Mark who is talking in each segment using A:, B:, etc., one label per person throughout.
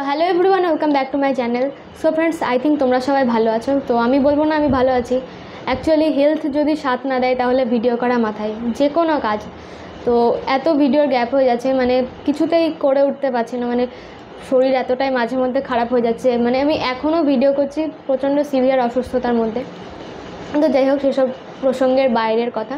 A: Hello everyone, welcome back to my channel. So friends, I think তোমরা সবাই ভালো আছো। তো আমি বলবো না আমি ভালো আছি, অ্যাকচুয়ালি হেলথ যদি সাথ না দেয় তাহলে ভিডিও করা মাথায় যে কোনো কাজ। তো এত ভিডিওর গ্যাপ হয়ে যাচ্ছে, মানে কিছুতেই করে উঠতে পারছি না, মানে শরীর এতটাই মাঝে মধ্যে খারাপ হয়ে যাচ্ছে, মানে আমি এখনও ভিডিও করছি প্রচণ্ড সিভিয়ার অসুস্থতার মধ্যে। তো যাই হোক, সেসব প্রসঙ্গের বাইরের কথা।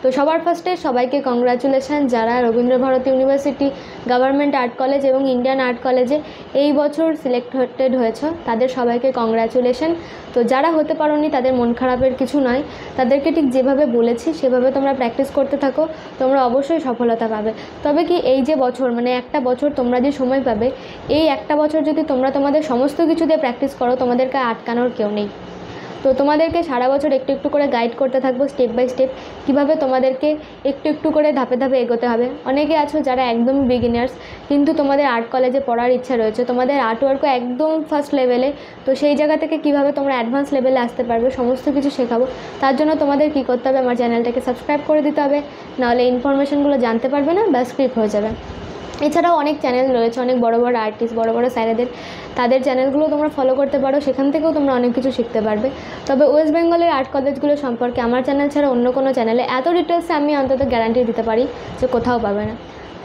A: তো সবার ফার্স্টে সবাইকে কংগ্রাচুলেশান যারা Rabindra Bharati university, government art college এবং ইন্ডিয়ান আর্ট কলেজে এই বছর সিলেক্টেড হয়েছে, তাদের সবাইকে কংগ্রাচুলেশান। তো যারা হতে পারোনি তাদের মন খারাপের কিছু নয়, তাদেরকে ঠিক যেভাবে বলেছি সেভাবে তোমরা প্র্যাকটিস করতে থাকো, তোমরা অবশ্যই সফলতা পাবে। তবে কি এই যে বছর, মানে একটা বছর তোমরা যে সময় পাবে, এই একটা বছর যদি তোমরা তোমাদের সমস্ত কিছু দিয়ে প্র্যাকটিস করো, তোমাদেরকে আটকানোর কেউ নেই। তো তোমাদেরকে সারা বছর একটু একটু করে গাইড করতে থাকবো, স্টেপ বাই স্টেপ, কীভাবে তোমাদেরকে একটু একটু করে ধাপে ধাপে এগোতে হবে। অনেকে আছো যারা একদমই বিগিনার্স, কিন্তু তোমাদের আর্ট কলেজে পড়ার ইচ্ছা রয়েছে, তোমাদের আর্টওয়ার্কও একদম ফার্স্ট লেভেলে। তো সেই জায়গা থেকে কীভাবে তোমরা অ্যাডভান্স লেভেলে আসতে পারবে সমস্ত কিছু শেখাবো। তার জন্য তোমাদের কী করতে হবে, আমার চ্যানেলটাকে সাবস্ক্রাইব করে দিতে হবে, নাহলে ইনফরমেশনগুলো জানতে পারবে না, বা স্কিপ হয়ে যাবে। এছাড়াও অনেক চ্যানেল রয়েছে, অনেক বড় বড় আর্টিস্ট, বড় বড় স্যারেদের, তাদের চ্যানেলগুলো তোমরা ফলো করতে পারো, সেখান থেকেও তোমরা অনেক কিছু শিখতে পারবে। তবে ওয়েস্ট বেঙ্গলের আর্ট কলেজগুলো সম্পর্কে আমার চ্যানেল ছাড়া অন্য কোনো চ্যানেলে এত ডিটেলসে আমি অন্তত গ্যারান্টি দিতে পারি যে কোথাও পাবে না।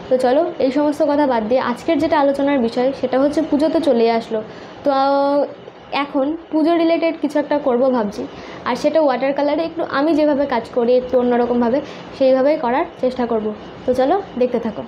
A: তো চলো, এই সমস্ত কথা বাদ দিয়ে আজকের যেটা আলোচনার বিষয় সেটা হচ্ছে পুজো তো চলেই আসলো। তো এখন পুজো রিলেটেড কিছু একটা করব ভাবছি, আর সেটা ওয়াটার কালারে একটু আমি যেভাবে কাজ করি একটু অন্যরকমভাবে সেইভাবেই করার চেষ্টা করব। তো চলো দেখতে থাকো।